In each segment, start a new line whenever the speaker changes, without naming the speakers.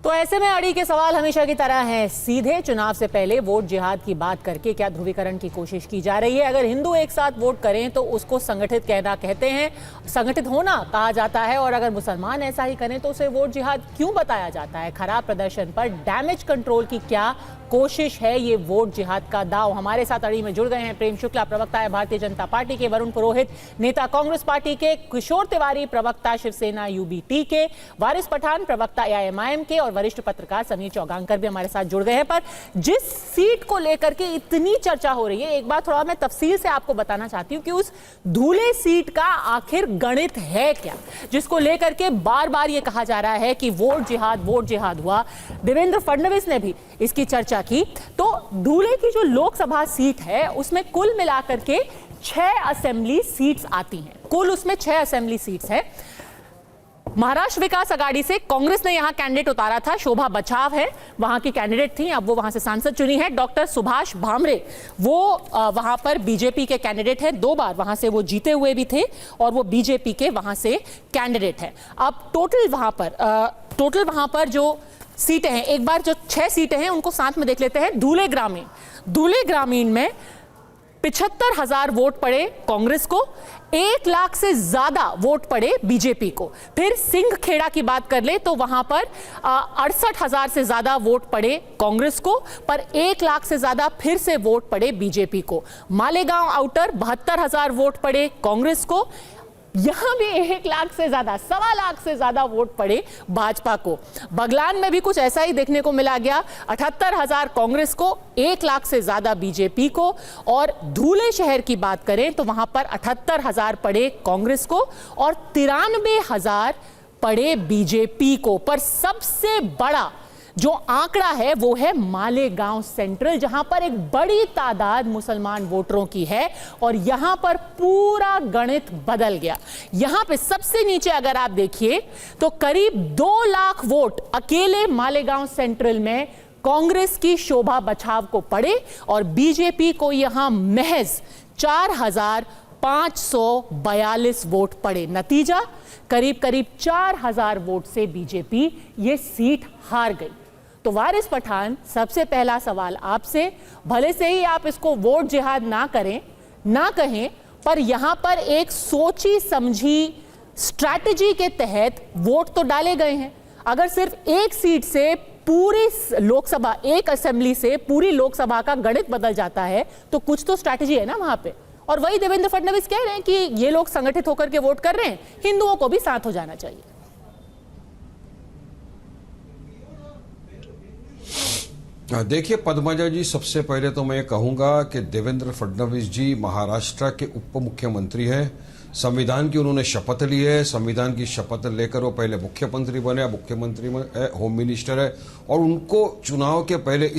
तो ऐसे में अड़ी के सवाल हमेशा की तरह हैं। सीधे चुनाव से पहले वोट जिहाद की बात करके क्या ध्रुवीकरण की कोशिश की जा रही है? अगर हिंदू एक साथ वोट करें तो उसको संगठित कहना कहते हैं, संगठित होना कहा जाता है, और अगर मुसलमान ऐसा ही करें तो उसे वोट जिहाद क्यों बताया जाता है? खराब प्रदर्शन पर डैमेज कंट्रोल की क्या कोशिश है ये वोट जिहाद का दाव? हमारे साथ अड़ी में जुड़ गए हैं प्रेम शुक्ला, प्रवक्ता है भारतीय जनता पार्टी के, वरुण पुरोहित, नेता कांग्रेस पार्टी के, किशोर तिवारी, प्रवक्ता शिवसेना यूबीटी के, वारिस पठान, प्रवक्ता एआईएमआईएम के, और वरिष्ठ पत्रकार समीर चौगांकर भी हमारे साथ जुड़ गए हैं। पर जिस सीट को लेकर के इतनी चर्चा हो रही है, एक बात थोड़ा मैं तफसील से आपको बताना चाहती हूं कि उस धूले सीट का आखिर गणित है क्या, जिसको लेकर के बार बार ये कहा जा रहा है कि वोट जिहाद हुआ। देवेंद्र फडणवीस ने भी इसकी चर्चा की। तो धूले की जो लोकसभा सीट है उसमें कुल मिलाकर के 6 असेंबली सीट्स आती हैं। कुल उसमें 6 असेंबली सीट्स हैं। महाराष्ट्र विकास आघाड़ी से कांग्रेस ने यहां कैंडिडेट उतारा था, शोभा बचाव है वहां की कैंडिडेट थी, अब वो वहां से सांसद चुनी है। डॉक्टर सुभाष भामरे वो वहां पर बीजेपी के कैंडिडेट है, 2 बार वहां से वो जीते हुए भी थे और वो बीजेपी के वहां से कैंडिडेट है। अब टोटल वहां पर जो सीटें हैं, एक बार जो 6 सीटें हैं उनको साथ में देख लेते हैं। धूले ग्रामीण में 75,000 वोट पड़े कांग्रेस को, 1 लाख से ज्यादा वोट पड़े बीजेपी को। फिर सिंहखेड़ा की बात कर ले तो वहां पर 68,000 से ज्यादा वोट पड़े कांग्रेस को, पर 1 लाख से ज्यादा फिर से वोट पड़े बीजेपी को। मालेगांव आउटर 72,000 वोट पड़े कांग्रेस को, यहां भी 1 लाख से ज्यादा, 1.25 लाख से ज्यादा वोट पड़े भाजपा को। बगलान में भी कुछ ऐसा ही देखने को मिला गया, 78,000 कांग्रेस को, 1 लाख से ज्यादा बीजेपी को। और धूले शहर की बात करें तो वहां पर 78,000 पड़े कांग्रेस को और 93,000 पड़े बीजेपी को। पर सबसे बड़ा जो आंकड़ा है वो है मालेगांव सेंट्रल, जहां पर एक बड़ी तादाद मुसलमान वोटरों की है और यहां पर पूरा गणित बदल गया। यहां पे सबसे नीचे अगर आप देखिए तो करीब 2 लाख वोट अकेले मालेगांव सेंट्रल में कांग्रेस की शोभा बचाव को पड़े और बीजेपी को यहां महज 4,542 वोट पड़े। नतीजा करीब 4,000 वोट से बीजेपी ये सीट हार गई। तो वारिस पठान, सबसे पहला सवाल आपसे, भले से ही आप इसको वोट जिहाद ना कहें, पर यहां पर एक सोची समझी स्ट्रैटेजी के तहत वोट तो डाले गए हैं। अगर सिर्फ एक सीट से पूरी लोकसभा, एक असेंबली से पूरी लोकसभा का गणित बदल जाता है तो कुछ तो स्ट्रैटेजी है ना वहां पे। और वही देवेंद्र फडणवीस कह रहे हैं कि ये लोग संगठित होकर के वोट कर रहे हैं, हिंदुओं को भी साथ हो जाना चाहिए।
देखिए पद्मजा जी, सबसे पहले तो मैं कहूंगा कि देवेंद्र फडणवीस जी महाराष्ट्र के उप मुख्यमंत्री हैं। संविधान की उन्होंने शपथ ली है, संविधान की शपथ लेकर वो पहले मुख्यमंत्री बने, मुख्यमंत्री में होम मिनिस्टर है। और उनको चुनाव के पहले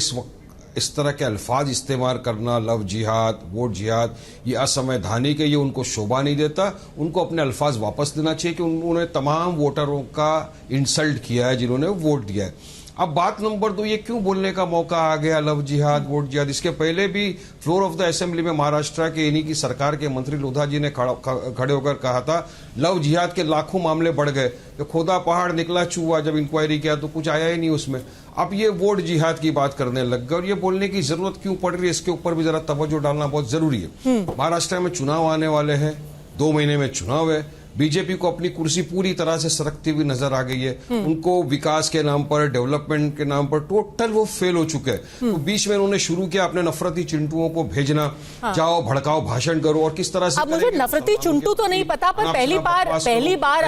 इस तरह के अल्फाज इस्तेमाल करना, लव जिहाद, वोट जिहाद, ये असंवैधानिक है, ये उनको शोभा नहीं देता। उनको अपने अल्फाज वापस देना चाहिए कि उन्होंने तमाम वोटरों का इंसल्ट किया है जिन्होंने वोट दिया है। अब बात नंबर 2, ये क्यों बोलने का मौका आ गया लव जिहाद, वोट जिहाद? इसके पहले भी फ्लोर ऑफ द असेंबली में महाराष्ट्र के इन्हीं की सरकार के मंत्री लोधा जी ने खड़े होकर कहा था लव जिहाद के लाखों मामले बढ़ गए, तो खोदा पहाड़ निकला चूहा, जब इंक्वायरी किया तो कुछ आया ही नहीं उसमें। अब ये वोट जिहाद की बात करने लग गए और ये बोलने की जरूरत क्यों पड़ रही है, इसके ऊपर भी जरा तवज्जो डालना बहुत जरूरी है। महाराष्ट्र में चुनाव आने वाले हैं, 2 महीने में चुनाव है। बीजेपी को अपनी कुर्सी पूरी तरह से सरकती हुई नजर आ गई है। उनको विकास के नाम पर, डेवलपमेंट के नाम पर टोटल वो फेल हो चुके हैं। तो बीच में उन्होंने शुरू किया अपने नफरती चिंटुओं को भेजना, जाओ भड़काओ, भाषण करो, और किस तरह से।
अब मुझे नफरती चिंटू तो नहीं पता, पर पहली बार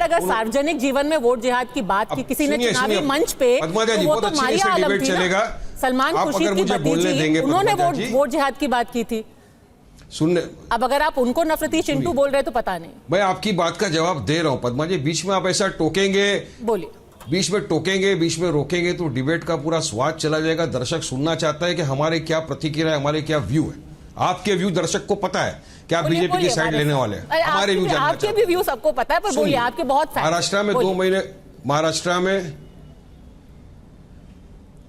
अगर सार्वजनिक जीवन में वोट जिहाद की बात की किसी ने चुनावी मंच पे, वो तो मारिया आलम थी ना, सलमान खुर्शीद की भतीजी, उन्होंने वोट जिहाद की बात की थी।
सुनने,
अब अगर आप उनको नफरती चिंटू बोल रहे तो पता नहीं।
मैं आपकी बात का जवाब दे रहा हूं पद्मा जी। बीच में आप ऐसा टोकेंगे,
बोलिए,
बीच में रोकेंगे तो डिबेट का पूरा स्वाद चला जाएगा। दर्शक सुनना चाहता है कि हमारे क्या प्रतिक्रिया है, हमारे क्या व्यू है। आपके व्यू दर्शक को पता है कि आप बीजेपी की साइड लेने वाले हैं। हमारे व्यू जानना
आपके भी व्यू सबको पता है, पर बोलिए, आपके बहुत
महाराष्ट्र में 2 महीने, महाराष्ट्र में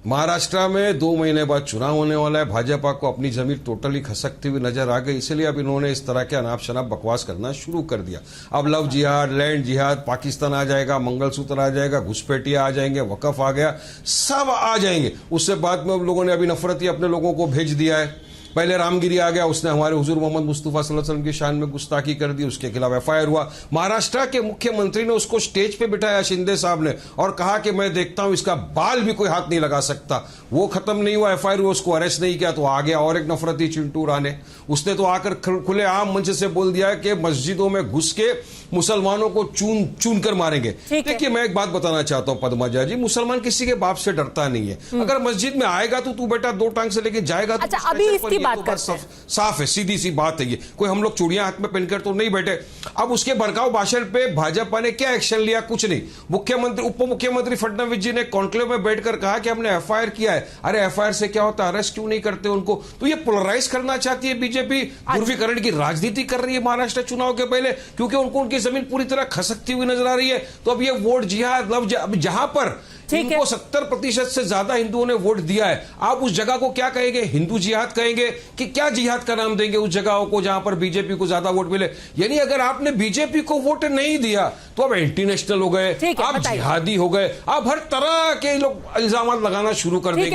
महाराष्ट्र में 2 महीने बाद चुनाव होने वाला है। भाजपा को अपनी जमीन टोटली खसकती हुई नजर आ गई, इसलिए अब इन्होंने इस तरह के अनाप शनाप बकवास करना शुरू कर दिया। अब लव जिहाद, लैंड जिहाद, पाकिस्तान आ जाएगा, मंगलसूत्र आ जाएगा, घुसपैठिया आ जाएंगे, वकफ आ गया, सब आ जाएंगे। उससे बाद में अब लोगों ने अभी नफरत ही अपने लोगों को भेज दिया है। पहले रामगिरी आ गया, उसने हमारे हुजूर मोहम्मद मुस्तफा सल्लल्लाहु अलैहि वसल्लम की शान में गुस्ताखी कर दी, उसके खिलाफ एफआईआर हुआ। महाराष्ट्र के मुख्यमंत्री ने उसको स्टेज पे बिठाया, शिंदे साहब ने, और कहा कि मैं देखता हूं इसका बाल भी कोई हाथ नहीं लगा सकता। वो खत्म नहीं हुआ, एफआईआर हुआ, उसको अरेस्ट नहीं किया, तो आ गया और एक नफरती चिंटू राणे। उसने तो आकर खुले आम मंच से बोल दिया कि मस्जिदों में घुस के मुसलमानों को चून चून कर मारेंगे। देखिए, मैं एक बात बताना चाहता हूं पद्मजा जी, मुसलमान किसी के बाप से डरता नहीं है। अगर मस्जिद में आएगा तो तू बेटा 2 टांग से लेके जाएगा।
अच्छा, अभी इसकी बात करते हैं।
साफ है, सीधी सी बात है ये, कोई हम लोग चूड़ियां हाथ में पहनकर तो नहीं बैठे। अब उसके भड़काऊ भाषण पे भाजपा ने क्या एक्शन लिया? कुछ नहीं। मुख्यमंत्री, उप मुख्यमंत्री फडणवीस जी ने कॉन्क्लेव में बैठकर कहा कि हमने एफआईआर किया है। अरे एफआईआर से क्या होता है? अरेस्ट क्यों नहीं करते उनको? तो ये पोलराइज करना चाहती है बीजेपी, ध्रुवीकरण की राजनीति कर रही है महाराष्ट्र चुनाव के पहले, क्योंकि उनको उनकी जमीन पूरी तरह खसकती हुई नजर आ रही है। तो अब ये वोट जिहाद, लव जिहाद, जहां पर इनको 70% से ज्यादा हिंदुओं ने वोट दिया है, आप उस जगह को क्या कहेंगे? हिंदू जिहाद कहेंगे कि क्या जिहाद का नाम देंगे उस जगहों को जहां पर बीजेपी को ज्यादा वोट मिले? यानी अगर आपने बीजेपी को वोट नहीं दिया तो आप एंटी नेशनल हो गए, आप जिहादी हो गए, आप हर तरह के लोग इल्जाम लगाना शुरू कर देंगे।